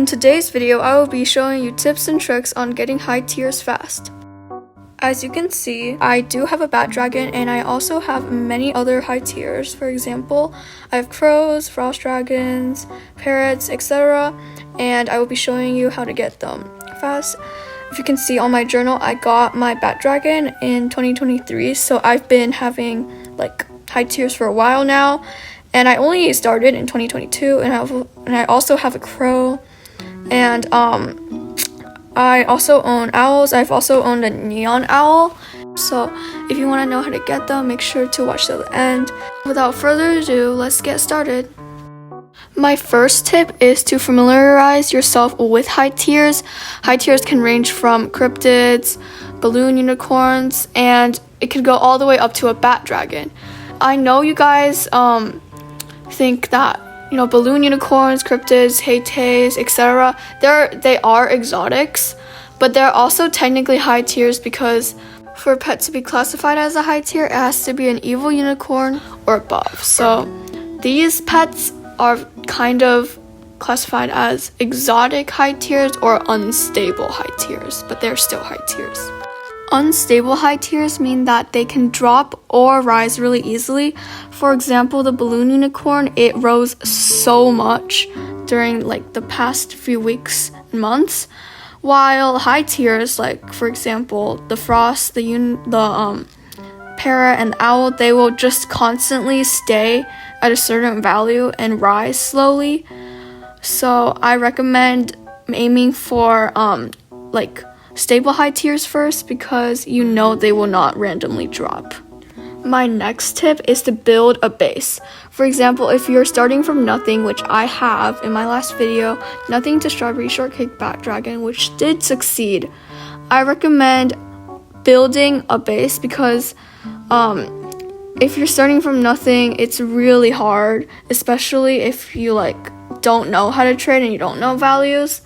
In today's video, I will be showing you tips and tricks on getting high tiers fast. As you can see, I do have a bat dragon and I also have many other high tiers. For example, I have crows, frost dragons, parrots, etc. And I will be showing you how to get them fast. If you can see on my journal, I got my bat dragon in 2023, so I've been having like high tiers for a while now. And I only started in 2022, and I also have a crow, and I also own owls. I've also owned a neon owl. So if you want to know how to get them, make sure to watch till the end. Without further ado, let's get started. My first tip is to familiarize yourself with high tiers. High tiers can range from cryptids, balloon unicorns, and it can go all the way up to a bat dragon. I know you guys think that balloon unicorns, cryptids, ḥeitēs, etc. They are exotics, but they're also technically high tiers because for a pet to be classified as a high tier, it has to be an evil unicorn or above. So these pets are kind of classified as exotic high tiers or unstable high tiers, but they're still high tiers. Unstable high tiers mean that they can drop or rise really easily. For example, the balloon unicorn, it rose so much during the past few weeks and months, while high tiers, like for example the frost, the parrot and the owl, they will just constantly stay at a certain value and rise slowly. So I recommend aiming for stable high tiers first, because they will not randomly drop. My next tip is to build a base. For example, if you're starting from nothing, which I have in my last video, nothing to strawberry shortcake bat dragon, which did succeed, I recommend building a base because if you're starting from nothing, it's really hard, especially if you don't know how to trade and you don't know values.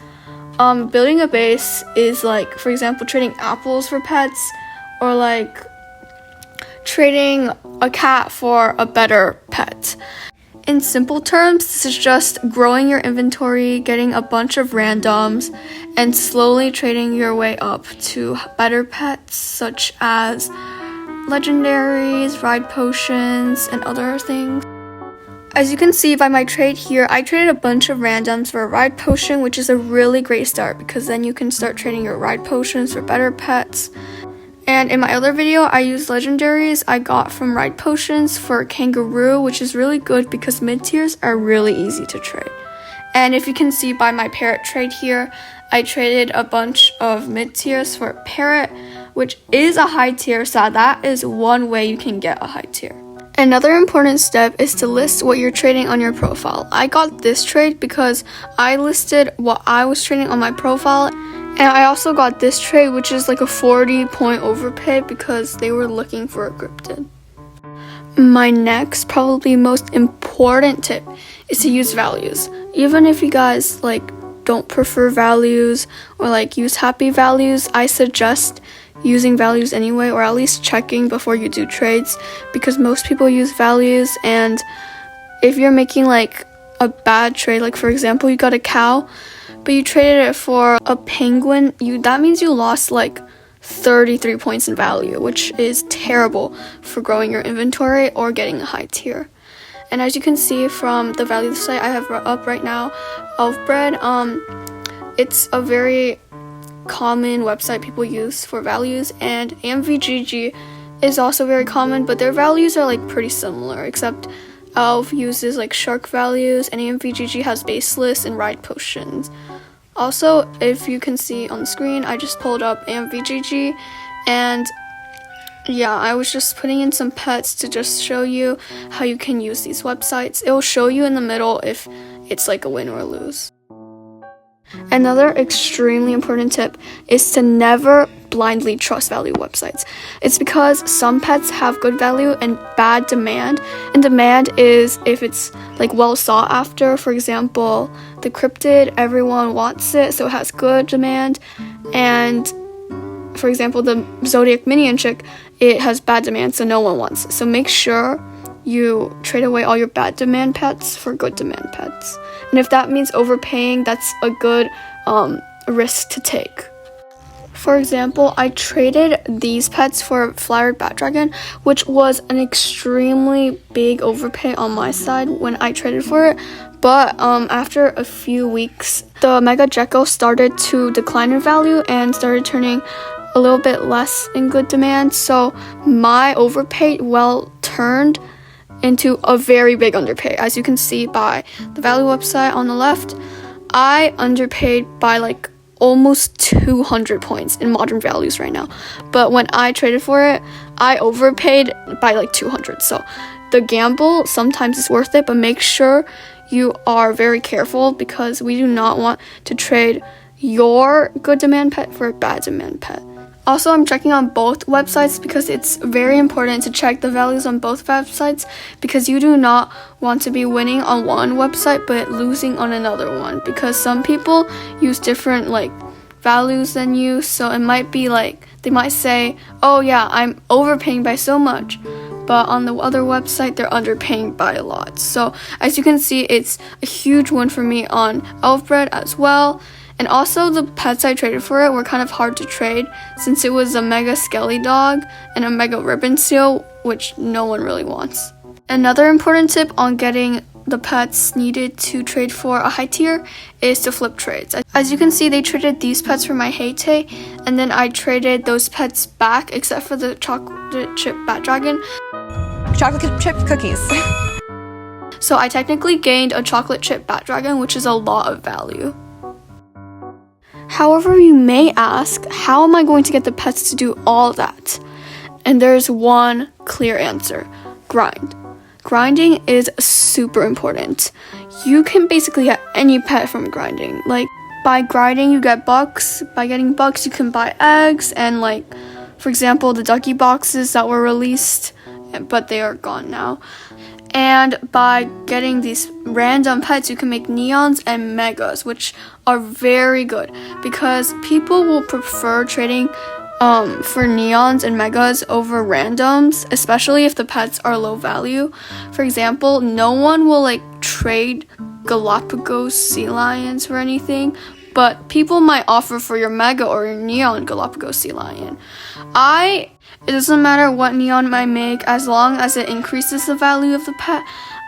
Building a base is for example, trading apples for pets, or trading a cat for a better pet. In simple terms, this is just growing your inventory, getting a bunch of randoms, and slowly trading your way up to better pets such as legendaries, ride potions, and other things. As you can see by my trade here, I traded a bunch of randoms for a ride potion, which is a really great start because then you can start trading your ride potions for better pets. And in my other video, I used legendaries I got from ride potions for kangaroo, which is really good because mid-tiers are really easy to trade. And if you can see by my parrot trade here, I traded a bunch of mid-tiers for a parrot, which is a high tier, so that is one way you can get a high tier. Another important step is to list what you're trading on your profile. I got this trade because I listed what I was trading on my profile, and I also got this trade, which is like a 40-point overpay because they were looking for a cryptid. My next, probably most important tip is to use values. Even if you guys don't prefer values or use happy values, I suggest using values anyway, or at least checking before you do trades, because most people use values. And if you're making a bad trade, for example, you got a cow but you traded it for a penguin, that means you lost 33 points in value, which is terrible for growing your inventory or getting a high tier. And as you can see from the value site I have up right now, Elfbread, it's a very common website people use for values, and AMVGG is also very common, but their values are pretty similar, except Elf uses shark values and AMVGG has baseless and ride potions. Also, if you can see on the screen, I just pulled up AMVGG, and yeah, I was just putting in some pets to just show you how you can use these websites. It will show you in the middle if it's a win or a lose. Another extremely important tip is to never blindly trust value websites. It's because some pets have good value and bad demand. And demand is if it's well sought after. For example, the cryptid, everyone wants it, so it has good demand. And for example, the zodiac minion chick, it has bad demand, so no one wants it. So make sure you trade away all your bad demand pets for good demand pets. And if that means overpaying, that's a good risk to take. For example, I traded these pets for flowered bat dragon, which was an extremely big overpay on my side when I traded for it. But after a few weeks, the mega gecko started to decline in value and started turning a little bit less in good demand. So my overpay turned into a very big underpay. As you can see by the value website on the left, I underpaid by like almost 200 points in modern values right now. But when I traded for it, I overpaid by like 200. So the gamble sometimes is worth it, but make sure you are very careful because we do not want to trade your good demand pet for a bad demand pet. Also, I'm checking on both websites because it's very important to check the values on both websites because you do not want to be winning on one website but losing on another one, because some people use different like values than you. So it might be like they might say, oh yeah, I'm overpaying by so much, but on the other website they're underpaying by a lot. So as you can see, it's a huge win for me on Elfbred as well. And also the pets I traded for it were kind of hard to trade since it was a mega skelly dog and a mega ribbon seal, which no one really wants. Another important tip on getting the pets needed to trade for a high tier is to flip trades. As you can see, they traded these pets for my Ḥeitei, and then I traded those pets back except for the chocolate chip bat dragon. Chocolate chip cookies. So I technically gained a chocolate chip bat dragon, which is a lot of value. However, you may ask, how am I going to get the pets to do all that? And there's one clear answer: grind. Grinding is super important. You can basically get any pet from grinding. Like, by grinding, you get bucks. By getting bucks, you can buy eggs and, like, for example, the ducky boxes that were released, but they are gone now. And by getting these random pets, you can make neons and megas, which are very good because people will prefer trading for neons and megas over randoms, especially if the pets are low value. For example, no one will like trade Galapagos sea lions for anything, but people might offer for your mega or your neon Galapagos sea lion. It doesn't matter what neon I make, as long as it increases the value of the pet,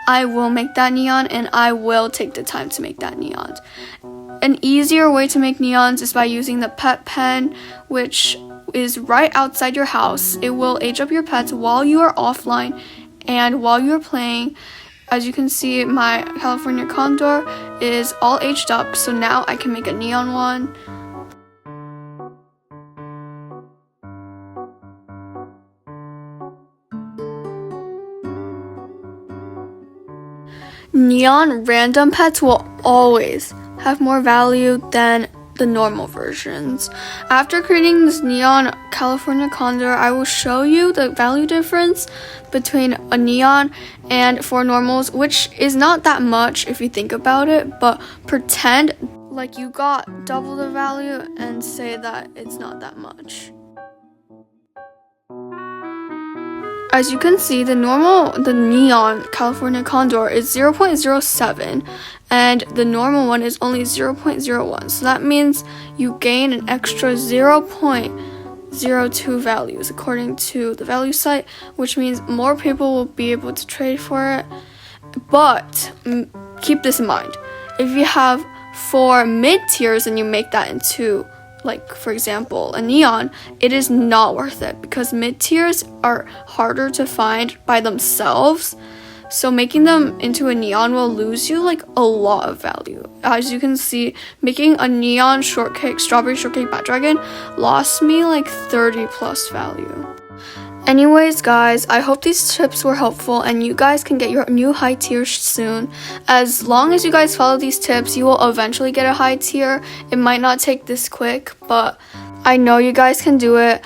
I will make that neon and I will take the time to make that neon. An easier way to make neons is by using the pet pen, which is right outside your house. It will age up your pets while you are offline and while you are playing. As you can see, my California Condor is all aged up, so now I can make a neon one. Neon random pets will always have more value than the normal versions. After creating this neon California Condor, I will show you the value difference between a neon and 4 normals, which is not that much if you think about it, but pretend like you got double the value and say that it's not that much. As you can see, the neon California Condor is 0.07 and the normal one is only 0.01. So that means you gain an extra 0.02 values according to the value site, which means more people will be able to trade for it. But keep this in mind. If you have 4 mid-tiers and you make that into, like, for example, a neon, it is not worth it because mid-tiers are harder to find by themselves. So making them into a neon will lose you like a lot of value. As you can see, making a neon strawberry shortcake bat dragon lost me like 30 plus value. Anyways, guys, I hope these tips were helpful and you guys can get your new high tier soon. As long as you guys follow these tips, you will eventually get a high tier. It might not take this quick, but I know you guys can do it.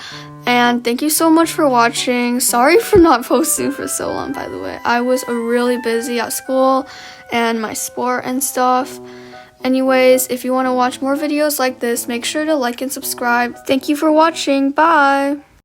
And thank you so much for watching. Sorry for not posting for so long, by the way. I was really busy at school and my sport and stuff. Anyways, if you want to watch more videos like this, make sure to like and subscribe. Thank you for watching. Bye!